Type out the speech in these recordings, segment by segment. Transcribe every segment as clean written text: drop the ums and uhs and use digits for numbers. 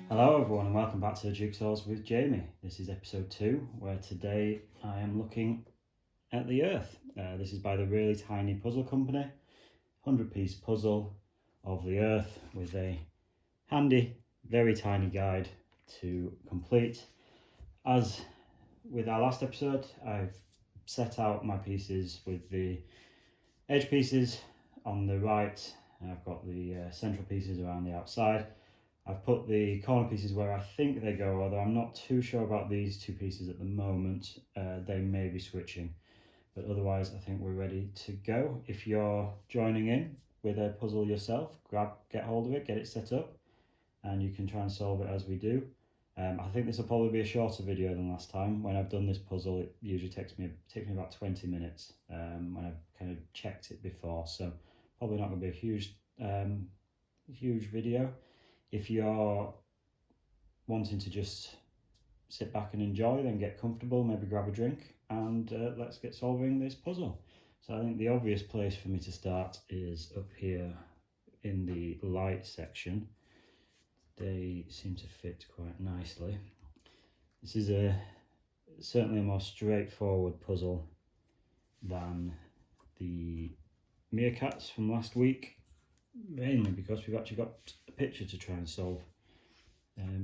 Hello everyone and welcome back to Jigsaws with Jamie. This is episode 2 where today I am looking at the Earth. This is by the Really Tiny Puzzle Company. 100-piece puzzle of the Earth with a handy, very tiny guide to complete. As with our last episode, I've set out my pieces with the edge pieces on the right and I've got the central pieces around the outside. I've put the corner pieces where I think they go, although I'm not too sure about these two pieces at the moment. They may be switching, but otherwise I think we're ready to go. If you're joining in with a puzzle yourself, get hold of it, get it set up, and you can try and solve it as we do. I think this will probably be a shorter video than last time. When I've done this puzzle, it usually takes me about 20 minutes when I've kind of checked it before, so probably not going to be a huge video. If you're wanting to just sit back and enjoy, then get comfortable, maybe grab a drink, and let's get solving this puzzle. So I think the obvious place for me to start is up here in the light section. They seem to fit quite nicely. This is certainly a more straightforward puzzle than the meerkats from last week, mainly because we've actually got a picture to try and solve.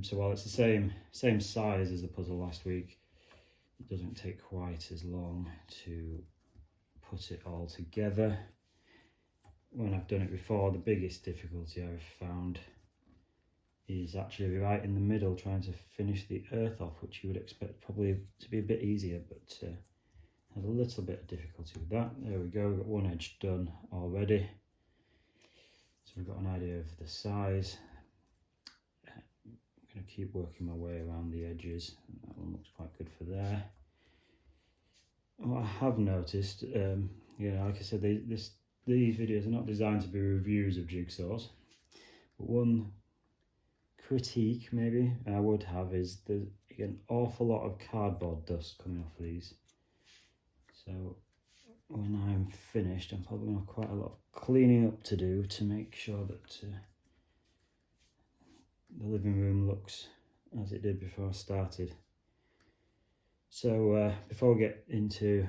So while it's the same size as the puzzle last week, it doesn't take quite as long to put it all together. When I've done it before, the biggest difficulty I've found is actually right in the middle, trying to finish the earth off, which you would expect probably to be a bit easier, but have a little bit of difficulty with that. There we go, we've got one edge done already. So we've got an idea of the size. I'm going to keep working my way around the edges. That one looks quite good for there. What I have noticed, like I said, these videos are not designed to be reviews of jigsaws. But one critique maybe I would have is there's an awful lot of cardboard dust coming off of these. So when I'm finished, I'm probably going to have quite a lot of cleaning up to do to make sure that the living room looks as it did before I started. So before we get into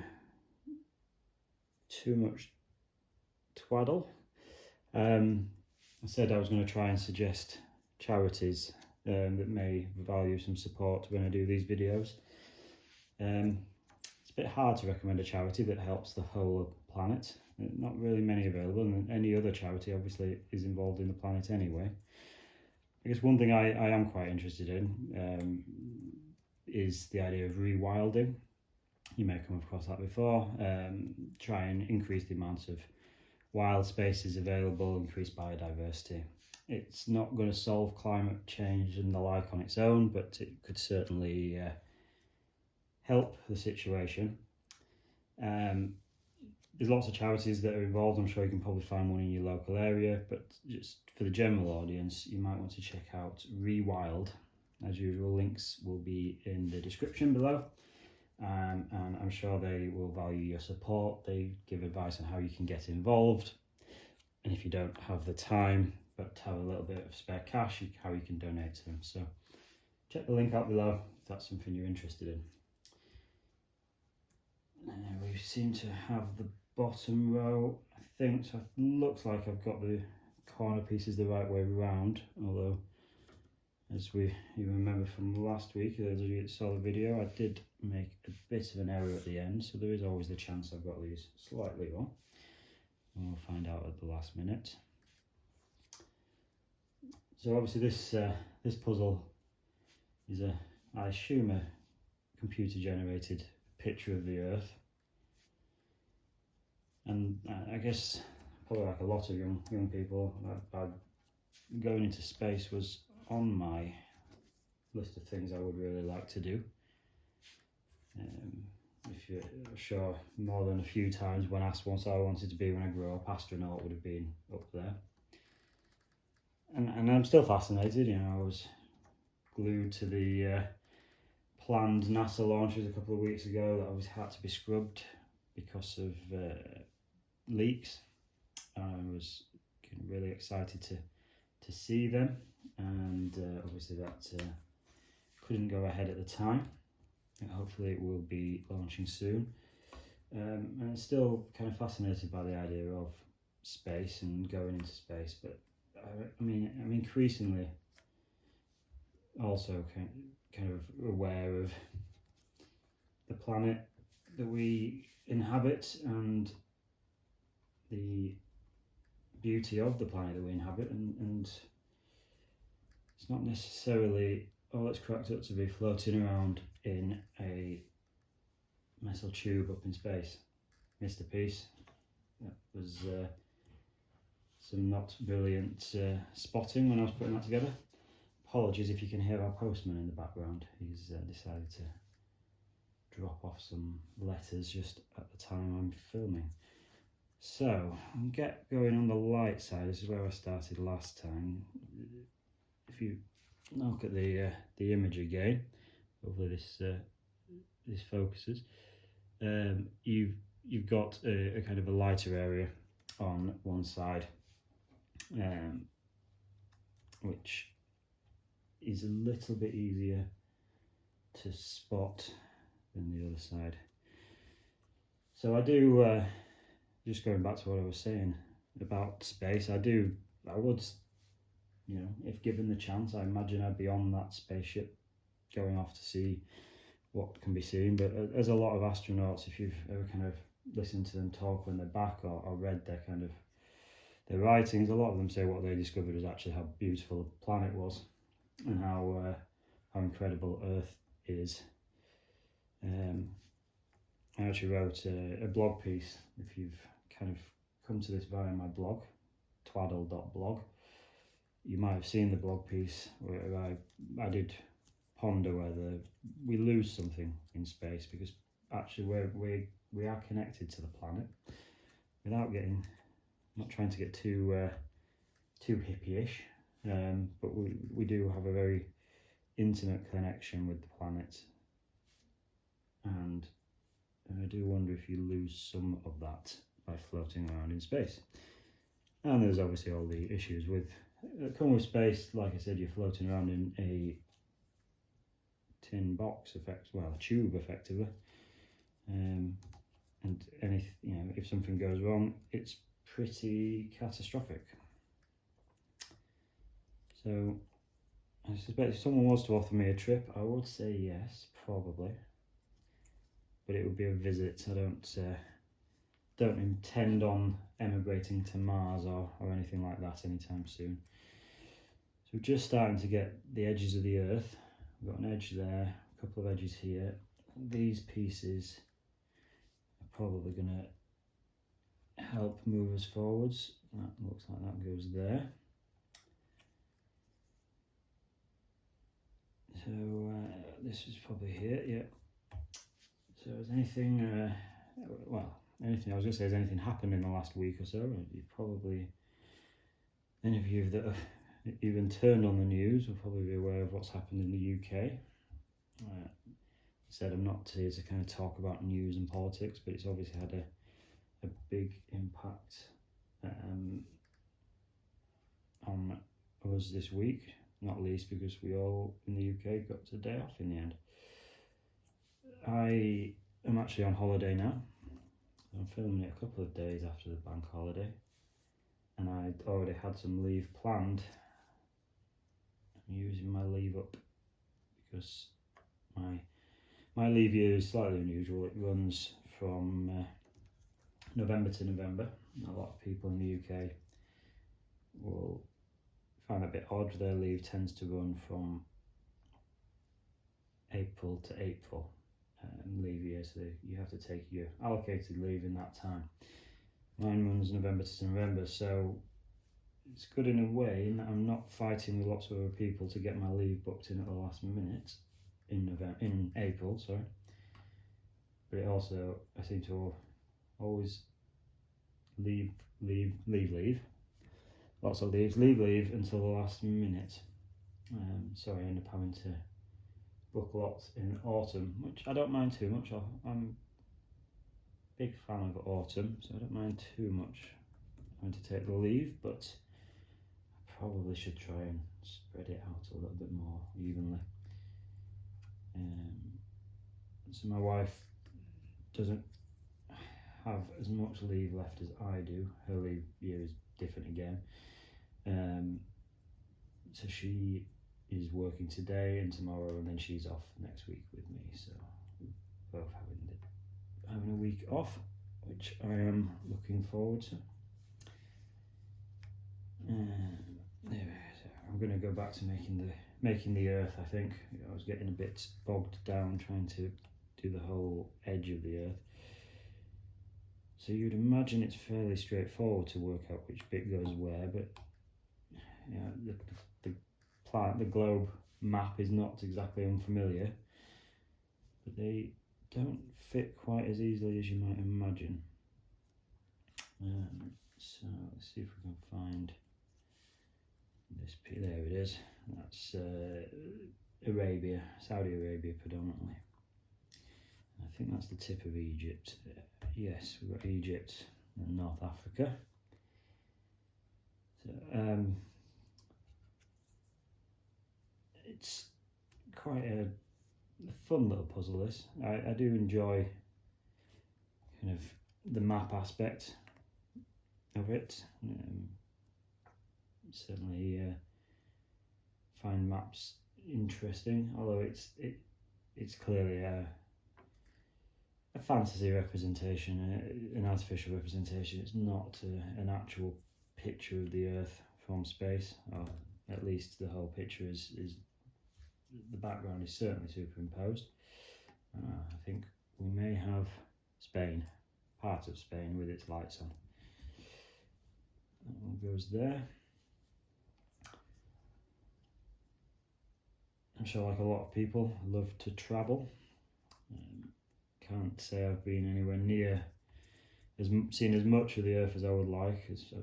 too much twaddle, I said I was going to try and suggest charities that may value some support when I do these videos. It's a bit hard to recommend a charity that helps the whole planet. Not really many available, and any other charity obviously is involved in the planet anyway. I guess one thing I am quite interested in is the idea of rewilding. You may have come across that before. Try and increase the amount of wild spaces available, increase biodiversity. It's not going to solve climate change and the like on its own, but it could certainly help the situation. There's lots of charities that are involved. I'm sure you can probably find one in your local area, but just for the general audience, you might want to check out Rewild. As usual, links will be in the description below, and I'm sure they will value your support. They give advice on how you can get involved, and if you don't have the time but have a little bit of spare cash, how you can donate to them. So check the link out below if that's something you're interested in. We seem to have the bottom row, I think, so it looks like I've got the corner pieces the right way around, although as you remember from last week, those of you that saw the video, I did make a bit of an error at the end, so there is always the chance I've got these slightly wrong, and we'll find out at the last minute. So obviously this puzzle is I assume a computer generated picture of the Earth, and I guess probably like a lot of young people, going into space was on my list of things I would really like to do. If you're sure, more than a few times when asked what I wanted to be when I grew up, astronaut would have been up there. And I'm still fascinated. I was glued to the planned NASA launches a couple of weeks ago that always had to be scrubbed because of leaks. I was really excited to to see them, and obviously that couldn't go ahead at the time. Hopefully it will be launching soon. And I'm still kind of fascinated by the idea of space and going into space, but I mean, I'm increasingly also kind of aware of the planet that we inhabit and the beauty of the planet that we inhabit, and it's not necessarily all it's cracked up to be floating around in a metal tube up in space. Missed a piece. That was some not brilliant spotting when I was putting that together. Apologies if you can hear our postman in the background. He's decided to drop off some letters just at the time I'm filming. So, I'll get going on the light side. This is where I started last time. If you look at the image again, hopefully this focuses. You've got a kind of a lighter area on one side, which is a little bit easier to spot than the other side. So I do, just going back to what I was saying about space, I would, you know, if given the chance, I imagine I'd be on that spaceship going off to see what can be seen. But as a lot of astronauts, if you've ever kind of listened to them talk when they're back or read their kind of their writings, a lot of them say what they discovered was actually how beautiful the planet was and how incredible Earth is. I actually wrote a blog piece. If you've kind of come to this via my blog, twaddle.blog, you might have seen the blog piece where I did ponder whether we lose something in space, because actually we are connected to the planet without getting, not trying to get too hippie-ish, but we do have a very intimate connection with the planet, and I do wonder if you lose some of that by floating around in space. And there's obviously all the issues with come with space. Like I said, you're floating around in a tin box, a tube effectively, and if something goes wrong, it's pretty catastrophic. So I suspect if someone was to offer me a trip, I would say yes, probably, but it would be a visit. I don't intend on emigrating to Mars or anything like that anytime soon. So we're just starting to get the edges of the Earth. We've got an edge there, a couple of edges here. These pieces are probably going to help move us forwards. That looks like that goes there. So this is probably here, yeah. So has anything, anything, I was going to say, has anything happened in the last week or so? You probably, any of you that have even turned on the news will probably be aware of what's happened in the UK. Said I'm not here to kind of talk about news and politics, but it's obviously had a big impact on us this week, not least because we all in the UK got a day off in the end. I am actually on holiday now. I'm filming it a couple of days after the bank holiday, and I'd already had some leave planned. I'm using my leave up because my leave year is slightly unusual. It runs from November to November. A lot of people in the UK will find it a bit odd. Their leave tends to run from April to April. Leave year, so you have to take your allocated leave in that time. Mine runs November to November, so it's good in a way in that I'm not fighting with lots of other people to get my leave booked in at the last minute in April, sorry. But it also, I seem to always leave, lots of leave until the last minute. So I end up having to book lots in autumn, which I don't mind too much. I'm a big fan of autumn, so I don't mind too much having to take the leave, but I probably should try and spread it out a little bit more evenly. So my wife doesn't have as much leave left as I do. Her leave year is different again. So she is working today and tomorrow, and then she's off next week with me. So we're both having a week off, which I am looking forward to. I'm going to go back to making the earth. I think I was getting a bit bogged down trying to do the whole edge of the earth. So you'd imagine it's fairly straightforward to work out which bit goes where, but the globe map is not exactly unfamiliar, but they don't fit quite as easily as you might imagine. So let's see if we can find this piece. There it is. That's Arabia, Saudi Arabia predominantly. I think that's the tip of Egypt. Yes, we've got Egypt and North Africa. So, it's quite a fun little puzzle, this. I do enjoy kind of the map aspect of it. Certainly find maps interesting, although it's clearly a fantasy representation, an artificial representation. It's not an actual picture of the Earth from space, or at least the whole picture is the background is certainly superimposed. I think we may have Spain, part of Spain with its lights on. That one goes there. I'm sure, like a lot of people, I love to travel. Can't say I've been anywhere near seen as much of the Earth as I would like, as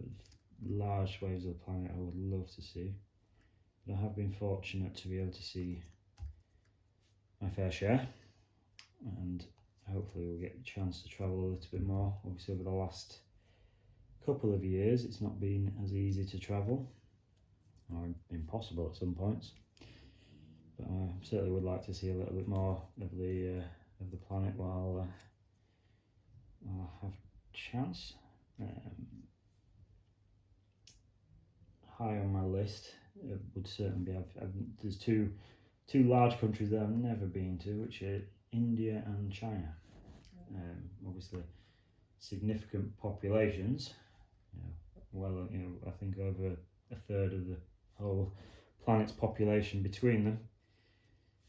large swathes of the planet I would love to see. But I have been fortunate to be able to see my fair share, and hopefully we'll get a chance to travel a little bit more. Obviously over the last couple of years it's not been as easy to travel, or impossible at some points, but I certainly would like to see a little bit more of the planet while I have chance. High on my list would certainly be there's two large countries that I've never been to, which are India and China. Obviously significant populations, I think over a third of the whole planet's population between them.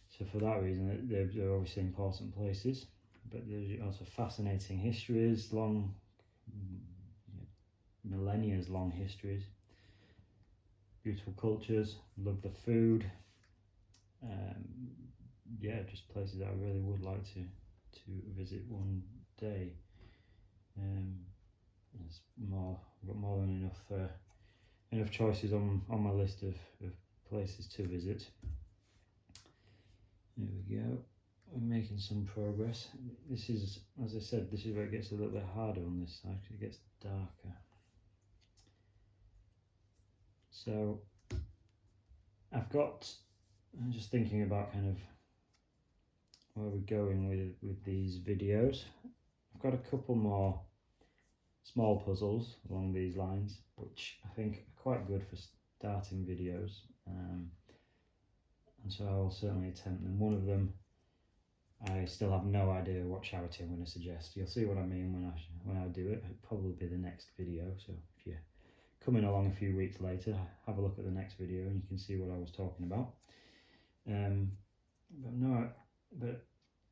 So for that reason, they're obviously important places, but there's also fascinating histories, millennia long histories, beautiful cultures, love the food. Just places that I really would like to visit one day. There's I've got more than enough choices on my list of places to visit. There we go. We're making some progress. This is, as I said, this is where it gets a little bit harder on this side because it gets darker. So I'm just thinking about kind of where we're going with these videos. I've got a couple more small puzzles along these lines, which I think are quite good for starting videos. And so I'll certainly attempt them. One of them, I still have no idea what charity I'm going to suggest. You'll see what I mean when I do it. It'll probably be the next video. So if you're coming along a few weeks later, have a look at the next video and you can see what I was talking about. But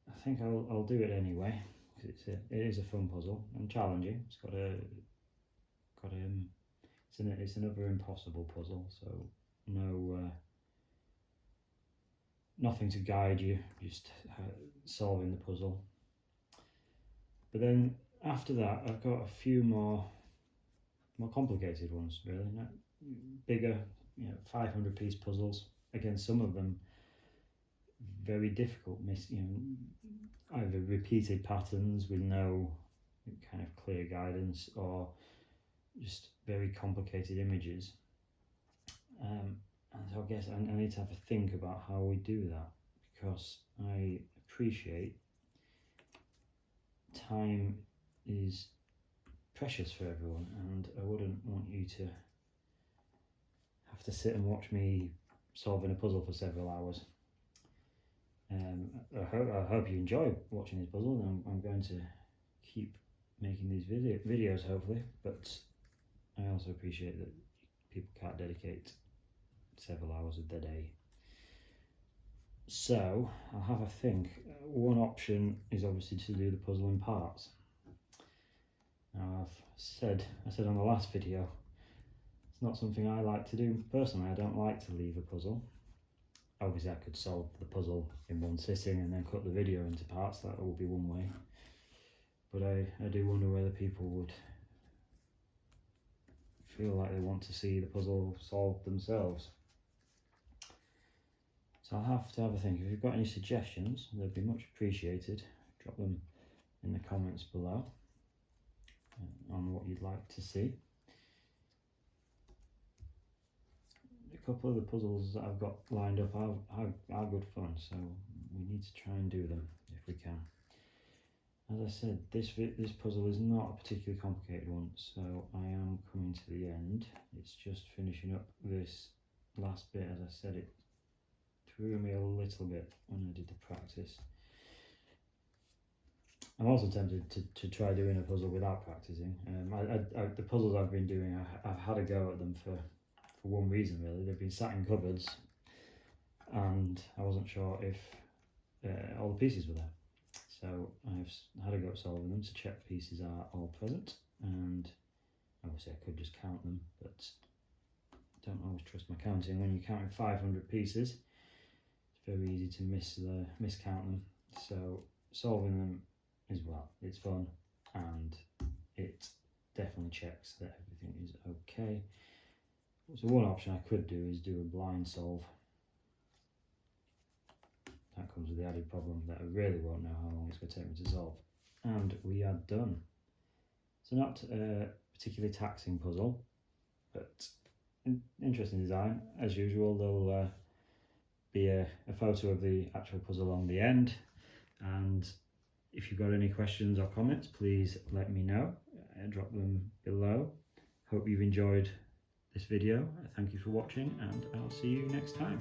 I think I'll do it anyway because it is a fun puzzle and challenging. It's another impossible puzzle, so nothing to guide you, just solving the puzzle. But then after that, I've got a few more complicated ones, really, bigger, 500-piece puzzles. Again, some of them very difficult, either repeated patterns with no kind of clear guidance, or just very complicated images. And so I guess I need to have a think about how we do that, because I appreciate time is precious for everyone, and I wouldn't want you to have to sit and watch me solving a puzzle for several hours. I hope you enjoy watching these puzzles, and I'm going to keep making these videos hopefully, but I also appreciate that people can't dedicate several hours of their day. So I'll have a think. One option is obviously to do the puzzle in parts. Now I said on the last video, it's not something I like to do personally. I don't like to leave a puzzle. Obviously I could solve the puzzle in one sitting and then cut the video into parts. That would be one way. But I do wonder whether people would feel like they want to see the puzzle solved themselves. So I'll have to have a think. If you've got any suggestions, they'd be much appreciated. Drop them in the comments below on what you'd like to see. A couple of the puzzles that I've got lined up are good fun, so we need to try and do them if we can. As I said, this puzzle is not a particularly complicated one, so I am coming to the end. It's just finishing up this last bit. As I said, it threw me a little bit when I did the practice. I'm also tempted to try doing a puzzle without practicing. The puzzles I've been doing, I've had a go at them for one reason really. They've been sat in cupboards and I wasn't sure if all the pieces were there. So I've had a go at solving them to check the pieces are all present, and obviously I could just count them, but don't always trust my counting. When you're counting 500 pieces, it's very easy to miscount them. So solving them as well, it's fun, and it definitely checks that everything is okay. So one option I could do is do a blind solve. That comes with the added problem that I really won't know how long it's going to take me to solve. And we are done. So not a particularly taxing puzzle, but interesting design. As usual, there'll be a photo of the actual puzzle on the end. And if you've got any questions or comments, please let me know. Drop them below. Hope you've enjoyed this video. Thank you for watching, and I'll see you next time.